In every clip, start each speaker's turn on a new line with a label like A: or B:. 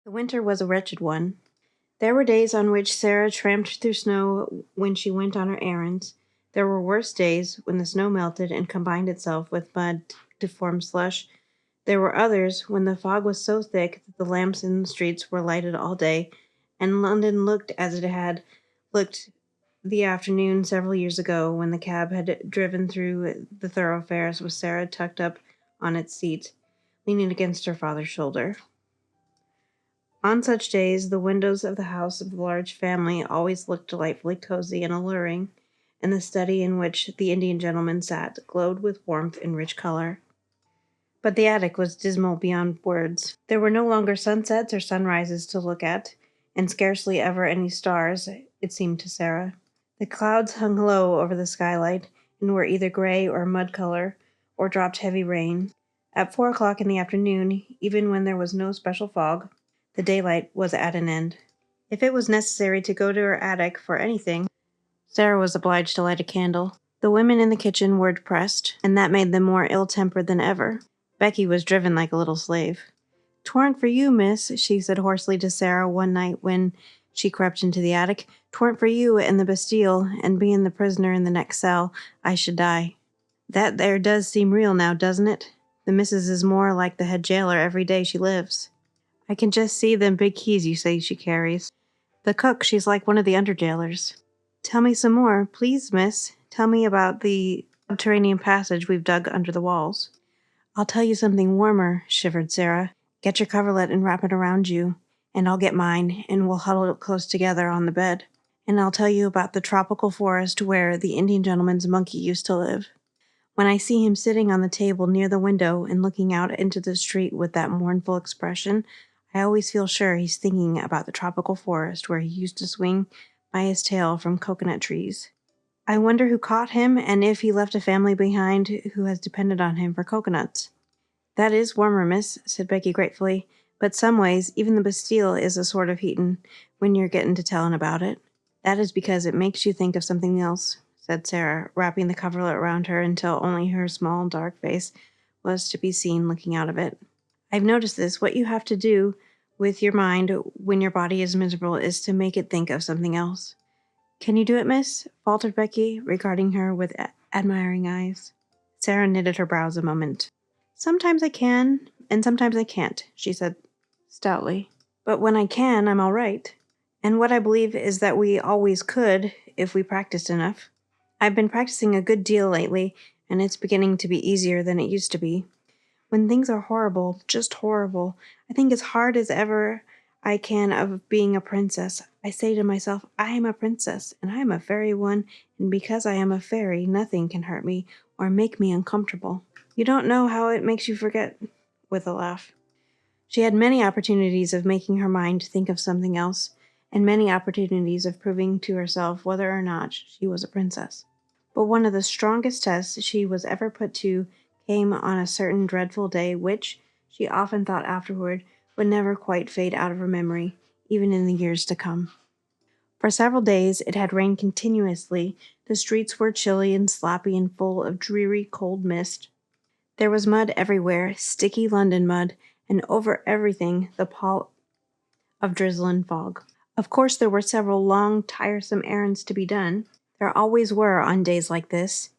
A: The winter was a wretched one. There were days on which Sara tramped through snow when she went on her errands. There were worse days when the snow melted and combined itself with mud to form slush. There were others when the fog was so thick that the lamps in the streets were lighted all day, and London looked as it had looked the afternoon several years ago when the cab had driven through the thoroughfares with Sara tucked up on its seat, leaning against her father's shoulder. On such days, the windows of the house of the large family always looked delightfully cozy and alluring, and the study in which the Indian gentleman sat glowed with warmth and rich color. But the attic was dismal beyond words. There were no longer sunsets or sunrises to look at, and scarcely ever any stars, it seemed to Sara. The clouds hung low over the skylight, and were either gray or mud color, or dropped heavy rain. At 4 o'clock in the afternoon, even when there was no special fog, the daylight was at an end. If it was necessary to go to her attic for anything, Sara was obliged to light a candle. The women in the kitchen were depressed, and that made them more ill-tempered than ever. Becky was driven like a little slave. "'Twarn't for you, miss," she said hoarsely to Sara one night when she crept into the attic. "'Twarn't for you and the Bastille, and being the prisoner in the next cell, I should die. That there does seem real now, doesn't it? The missus is more like the head jailer every day she lives. I can just see them big keys you say she carries. The cook, she's like one of the under jailers. Tell me some more, please, miss. Tell me about the subterranean passage we've dug under the walls." "I'll tell you something warmer," shivered Sara. "Get your coverlet and wrap it around you, and I'll get mine, and we'll huddle close together on the bed. And I'll tell you about the tropical forest where the Indian gentleman's monkey used to live. When I see him sitting on the table near the window and looking out into the street with that mournful expression, I always feel sure he's thinking about the tropical forest where he used to swing by his tail from coconut trees. I wonder who caught him and if he left a family behind who has depended on him for coconuts." "That is warmer, miss," said Becky gratefully, "but some ways even the Bastille is a sort of heatin' when you're gettin' to tellin' about it." "That is because it makes you think of something else," said Sara, wrapping the coverlet around her until only her small dark face was to be seen looking out of it. "I've noticed this. What you have to do with your mind when your body is miserable is to make it think of something else." "Can you do it, miss?" faltered Becky, regarding her with admiring eyes. Sara knitted her brows a moment. "Sometimes I can, and sometimes I can't," she said stoutly. "But when I can, I'm all right. And what I believe is that we always could if we practiced enough. I've been practicing a good deal lately, and it's beginning to be easier than it used to be. When things are horrible, just horrible, I think as hard as ever I can of being a princess. I say to myself, I am a princess, and I am a fairy one, and because I am a fairy, nothing can hurt me or make me uncomfortable. You don't know how it makes you forget," with a laugh. She had many opportunities of making her mind think of something else, and many opportunities of proving to herself whether or not she was a princess. But one of the strongest tests she was ever put to came on a certain dreadful day which, she often thought afterward, would never quite fade out of her memory, even in the years to come. For several days it had rained continuously. The streets were chilly and sloppy and full of dreary, cold mist. There was mud everywhere, sticky London mud, and over everything the pall of drizzle and fog. Of course there were several long, tiresome errands to be done. There always were on days like this,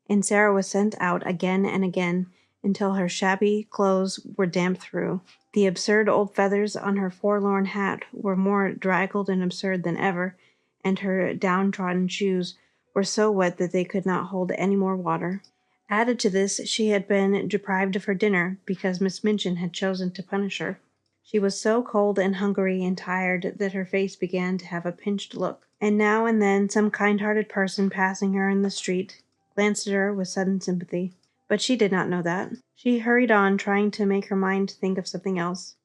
A: and Sara was sent out again and again until her shabby clothes were damp through. The absurd old feathers on her forlorn hat were more draggled and absurd than ever, and her downtrodden shoes were so wet that they could not hold any more water. Added to this, she had been deprived of her dinner because Miss Minchin had chosen to punish her. She was so cold and hungry and tired that her face began to have a pinched look, and now and then some kind-hearted person passing her in the street glanced at her with sudden sympathy. But she did not know that. She hurried on, trying to make her mind think of something else.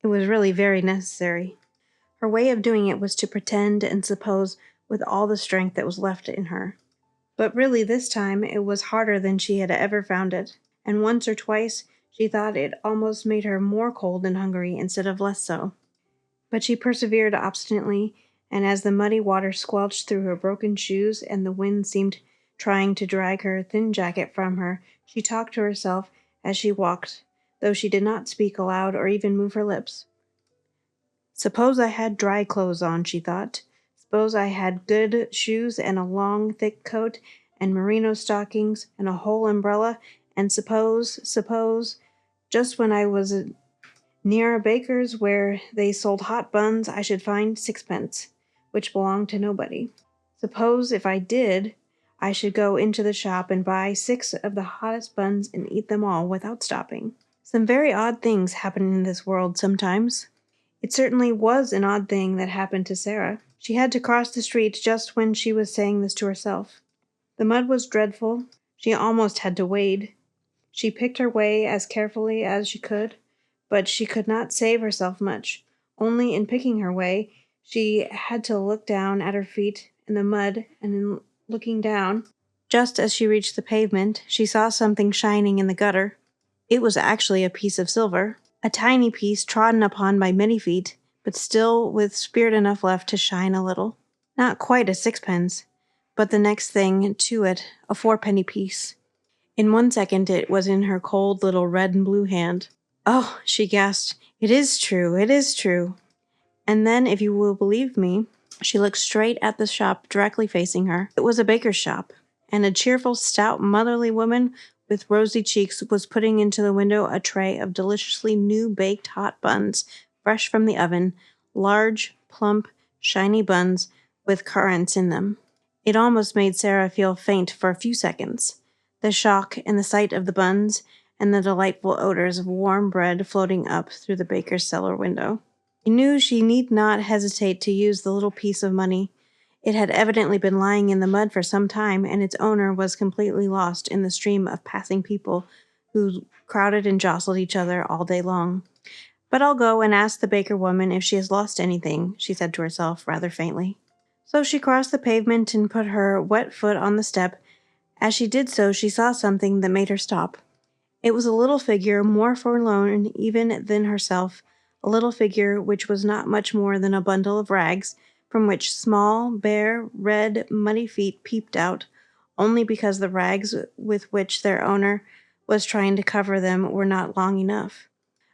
A: It was really very necessary. Her way of doing it was to pretend and suppose with all the strength that was left in her. But really this time it was harder than she had ever found it, and once or twice she thought it almost made her more cold and hungry instead of less so. But she persevered obstinately, and as the muddy water squelched through her broken shoes and the wind seemed trying to drag her thin jacket from her, she talked to herself as she walked, though she did not speak aloud or even move her lips. Suppose I had dry clothes on, she thought. Suppose I had good shoes and a long, thick coat and merino stockings and a whole umbrella, and suppose, just when I was near a baker's where they sold hot buns, I should find sixpence, which belonged to nobody. Suppose, if I did, I should go into the shop and buy 6 of the hottest buns and eat them all without stopping. Some very odd things happen in this world sometimes. It certainly was an odd thing that happened to Sara. She had to cross the street just when she was saying this to herself. The mud was dreadful. She almost had to wade. She picked her way as carefully as she could, but she could not save herself much. Only in picking her way, she had to look down at her feet in the mud, and in looking down, just as she reached the pavement, she saw something shining in the gutter. It was actually a piece of silver, a tiny piece trodden upon by many feet, but still with spirit enough left to shine a little. Not quite a sixpence, but the next thing to it, a 4-penny piece. In 1 second it was in her cold little red and blue hand. "Oh," she gasped, it is true, it is true." And then, if you will believe me, she looked straight at the shop directly facing her. It was a baker's shop, and a cheerful, stout, motherly woman with rosy cheeks was putting into the window a tray of deliciously new-baked hot buns, fresh from the oven, large, plump, shiny buns with currants in them. It almost made Sara feel faint for a few seconds. The shock and the sight of the buns and the delightful odors of warm bread floating up through the baker's cellar window. She knew she need not hesitate to use the little piece of money. It had evidently been lying in the mud for some time, and its owner was completely lost in the stream of passing people who crowded and jostled each other all day long. "But I'll go and ask the baker woman if she has lost anything," she said to herself rather faintly. So she crossed the pavement and put her wet foot on the step. As she did so, she saw something that made her stop. It was a little figure, more forlorn even than herself, a little figure which was not much more than a bundle of rags, from which small, bare, red, muddy feet peeped out, only because the rags with which their owner was trying to cover them were not long enough.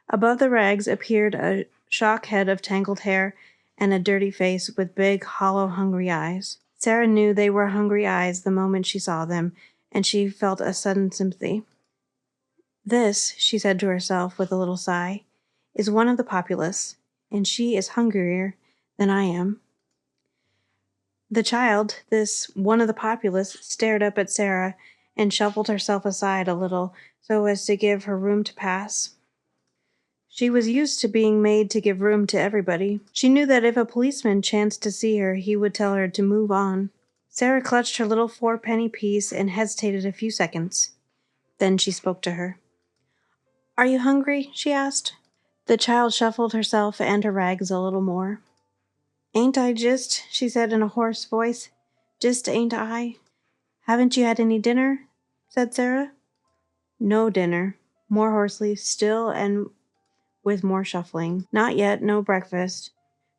A: Above the rags appeared a shock head of tangled hair and a dirty face with big, hollow, hungry eyes. Sara knew they were hungry eyes the moment she saw them, and she felt a sudden sympathy. "This," she said to herself with a little sigh, "is one of the populace, and she is hungrier than I am." The child, this one of the populace, stared up at Sara and shuffled herself aside a little so as to give her room to pass. She was used to being made to give room to everybody. She knew that if a policeman chanced to see her, he would tell her to move on. Sara clutched her little 4-penny piece and hesitated a few seconds. Then she spoke to her. "Are you hungry?" she asked. The child shuffled herself and her rags a little more. "Ain't I just?" she said in a hoarse voice. "Just ain't I?" "Haven't you had any dinner?" said Sara. "No dinner," more hoarsely still and with more shuffling. "Not yet, no breakfast,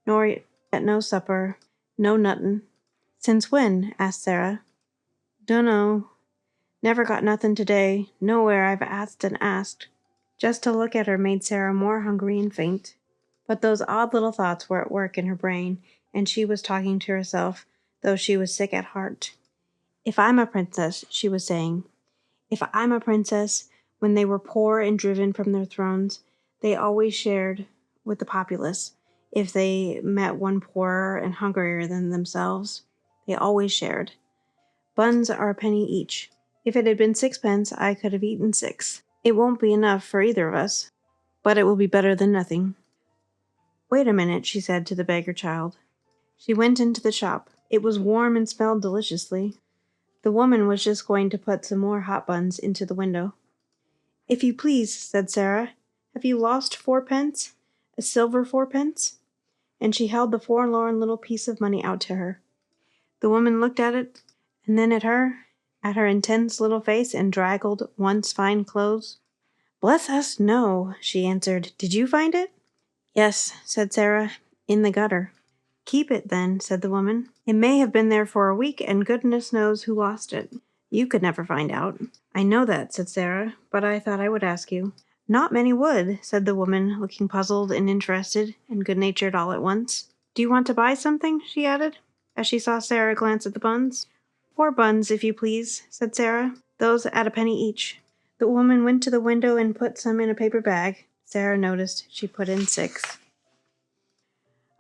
A: nor yet no supper, no nothin'." "Since when?" asked Sara. "Dunno. Never got nothin' today, nowhere I've asked and asked." Just to look at her made Sara more hungry and faint. But those odd little thoughts were at work in her brain, and she was talking to herself, though she was sick at heart. "If I'm a princess," she was saying, "if I'm a princess, when they were poor and driven from their thrones, they always shared with the populace. If they met one poorer and hungrier than themselves, they always shared. Buns are a penny each. If it had been 6 pence, I could have eaten 6. It won't be enough for either of us, but it will be better than nothing." "Wait a minute," she said to the beggar child. She went into the shop. It was warm and smelled deliciously. The woman was just going to put some more hot buns into the window. "If you please," said Sara, "have you lost 4 pence? A silver 4 pence?" And she held the forlorn little piece of money out to her. The woman looked at it, and then at her intense little face and draggled, once fine clothes. "Bless us, no," she answered. "Did you find it?" "Yes," said Sara, "in the gutter." "Keep it, then," said the woman. "It may have been there for a week, and goodness knows who lost it. You could never find out." "I know that," said Sara, "but I thought I would ask you." Not many would, said the woman, looking puzzled and interested and good-natured all at once. Do you want to buy something? She added, as she saw Sara glance at the buns. 4 buns, if you please, said Sara. Those at a penny each. The woman went to the window and put some in a paper bag. Sara noticed she put in 6.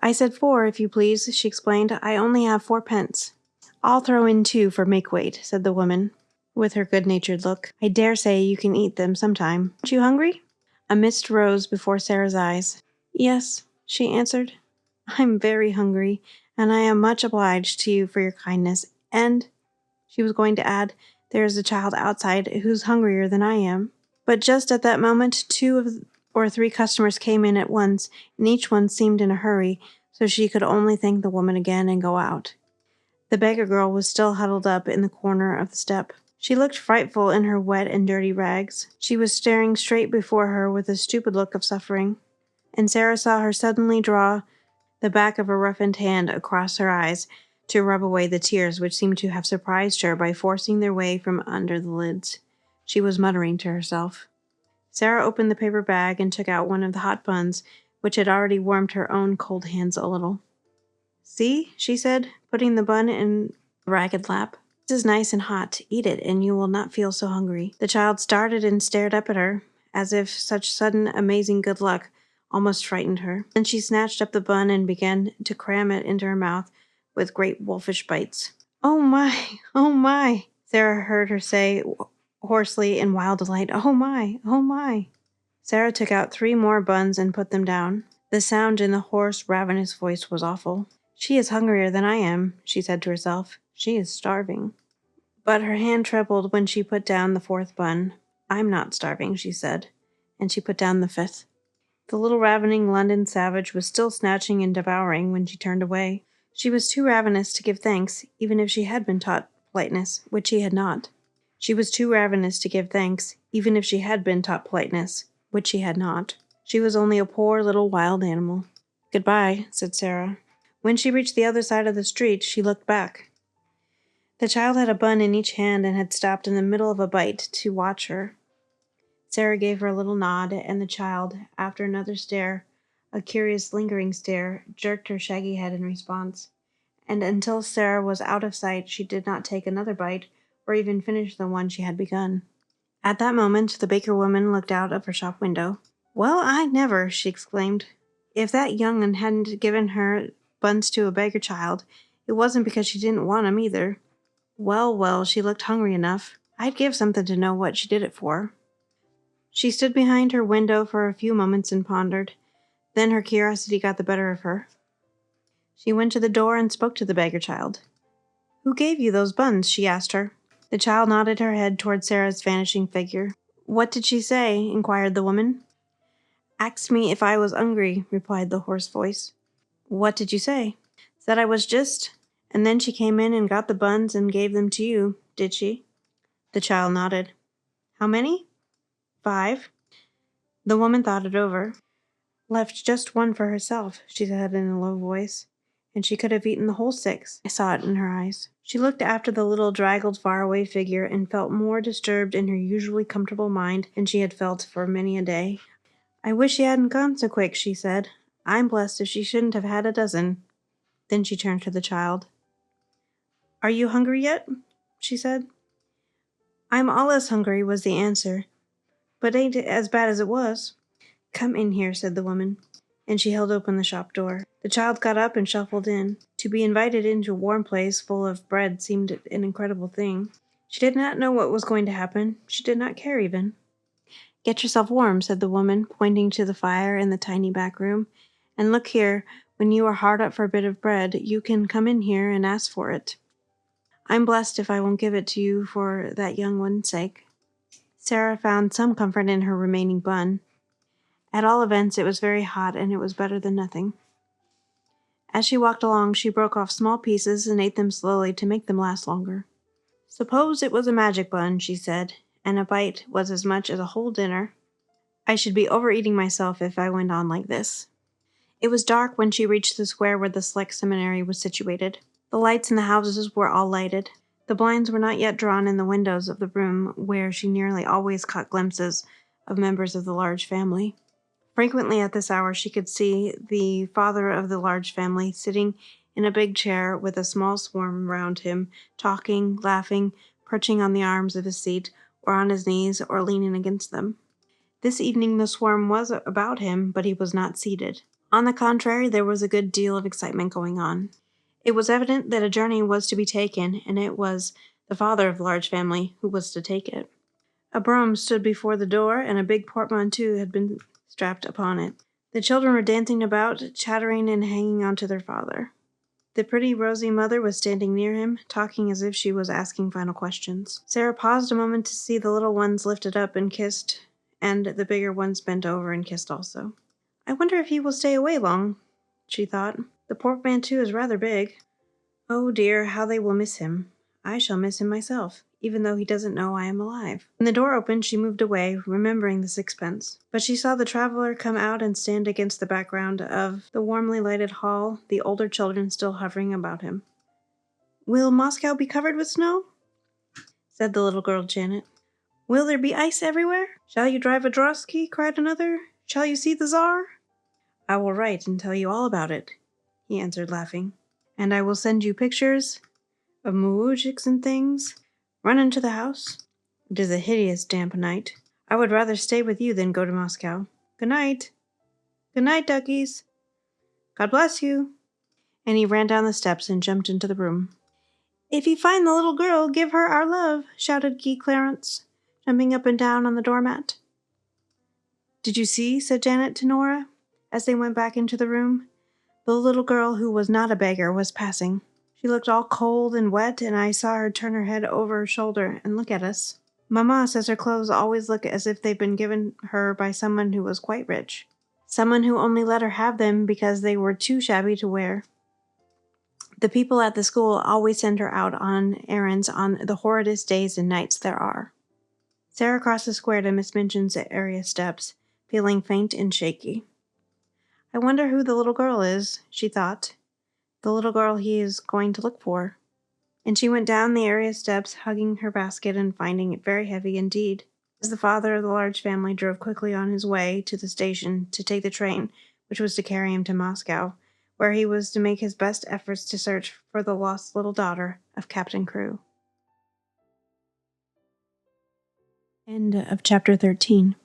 A: I said 4, if you please, she explained. I only have 4 pence. I'll throw in 2 for make-weight, said the woman, with her good-natured look. I dare say you can eat them sometime. Aren't you hungry? A mist rose before Sara's eyes. Yes, she answered. I'm very hungry, and I am much obliged to you for your kindness. And, she was going to add, there is a child outside who's hungrier than I am. But just at that moment, 2 or 3 customers came in at once, and each one seemed in a hurry, so she could only thank the woman again and go out. The beggar girl was still huddled up in the corner of the step. She looked frightful in her wet and dirty rags. She was staring straight before her with a stupid look of suffering, and Sara saw her suddenly draw the back of a roughened hand across her eyes to rub away the tears which seemed to have surprised her by forcing their way from under the lids. She was muttering to herself. Sara opened the paper bag and took out one of the hot buns, which had already warmed her own cold hands a little. See, she said, putting the bun in a ragged lap. This is nice and hot. Eat it, and you will not feel so hungry. The child started and stared up at her, as if such sudden, amazing good luck almost frightened her. Then she snatched up the bun and began to cram it into her mouth with great wolfish bites. Oh my, Sara heard her say hoarsely in wild delight. Oh my. Sara took out 3 more buns and put them down. The sound in the hoarse, ravenous voice was awful. She is hungrier than I am, she said to herself. She is starving. But her hand trembled when she put down the 4th bun. I'm not starving, she said, and she put down the 5th. The little ravening London savage was still snatching and devouring when she turned away. She was too ravenous to give thanks, even if she had been taught politeness, which she had not. She was too ravenous to give thanks, even if she had been taught politeness, which she had not. She was only a poor little wild animal. Goodbye, said Sara. When she reached the other side of the street, she looked back. The child had a bun in each hand and had stopped in the middle of a bite to watch her. Sara gave her a little nod, and the child, after another stare, a curious lingering stare, jerked her shaggy head in response. And until Sara was out of sight, she did not take another bite, or even finish the one she had begun. At that moment, the baker woman looked out of her shop window. Well, I never, she exclaimed. If that young 'un hadn't given her buns to a beggar child, it wasn't because she didn't want 'em either. Well, she looked hungry enough. I'd give something to know what she did it for. She stood behind her window for a few moments and pondered. Then her curiosity got the better of her. She went to the door and spoke to the beggar child. Who gave you those buns? She asked her. The child nodded her head toward Sara's vanishing figure. What did she say? Inquired the woman. Asked me if I was hungry, replied the hoarse voice. What did you say? Said I was just, and then she came in and got the buns and gave them to you, did she? The child nodded. How many? 5. The woman thought it over. Left just 1 for herself, she said in a low voice, and she could have eaten the whole 6. I saw it in her eyes. She looked after the little draggled faraway figure and felt more disturbed in her usually comfortable mind than she had felt for many a day. I wish she hadn't gone so quick, she said. I'm blessed if she shouldn't have had a dozen. Then she turned to the child. Are you hungry yet? She said. I'm allus hungry, was the answer, but ain't as bad as it was. Come in here, said the woman, and she held open the shop door. The child got up and shuffled in. To be invited into a warm place full of bread seemed an incredible thing. She did not know what was going to happen. She did not care even. Get yourself warm, said the woman, pointing to the fire in the tiny back room. And look here, when you are hard up for a bit of bread, you can come in here and ask for it. I'm blessed if I won't give it to you for that young one's sake. Sara found some comfort in her remaining bun. At all events, it was very hot, and it was better than nothing. As she walked along, she broke off small pieces and ate them slowly to make them last longer. Suppose it was a magic bun, she said, and a bite was as much as a whole dinner. I should be overeating myself if I went on like this. It was dark when she reached the square where the Select Seminary was situated. The lights in the houses were all lighted. The blinds were not yet drawn in the windows of the room where she nearly always caught glimpses of members of the large family. Frequently at this hour she could see the father of the large family sitting in a big chair with a small swarm round him, talking, laughing, perching on the arms of his seat, or on his knees, or leaning against them. This evening the swarm was about him, but he was not seated. On the contrary, there was a good deal of excitement going on. It was evident that a journey was to be taken, and it was the father of the large family who was to take it. A brougham stood before the door, and a big portmanteau had been strapped upon it. The children were dancing about, chattering and hanging on to their father. The pretty rosy mother was standing near him, talking as if she was asking final questions. Sara paused a moment to see the little ones lifted up and kissed, and the bigger ones bent over and kissed also. "I wonder if he will stay away long," she thought. "The portmanteau is rather big. Oh dear, how they will miss him. I shall miss him myself, even though he doesn't know I am alive." When the door opened, she moved away, remembering the sixpence. But she saw the traveler come out and stand against the background of the warmly lighted hall, the older children still hovering about him. "Will Moscow be covered with snow?" said the little girl Janet. "Will there be ice everywhere? Shall you drive a drosky?" cried another. "Shall you see the Tsar?" "I will write and tell you all about it," he answered, laughing. "And I will send you pictures of moujiks and things. Run into the house. It is a hideous damp night. I would rather stay with you than go to Moscow. Good night. Good night, duckies. God bless you." And he ran down the steps and jumped into the room. "If you find the little girl, give her our love," shouted Guy Clarence, jumping up and down on the doormat. "Did you see?" said Janet to Nora, as they went back into the room. "The little girl who was not a beggar was passing. She looked all cold and wet, and I saw her turn her head over her shoulder and look at us. Mamma says her clothes always look as if they'd been given her by someone who was quite rich. Someone who only let her have them because they were too shabby to wear. The people at the school always send her out on errands on the horridest days and nights there are." Sara crossed the square to Miss Minchin's area steps, feeling faint and shaky. "I wonder who the little girl is," she thought. "The little girl he is going to look for." And she went down the area steps, hugging her basket and finding it very heavy indeed, as the father of the large family drove quickly on his way to the station to take the train which was to carry him to Moscow, where he was to make his best efforts to search for the lost little daughter of Captain Crewe. End of chapter 13.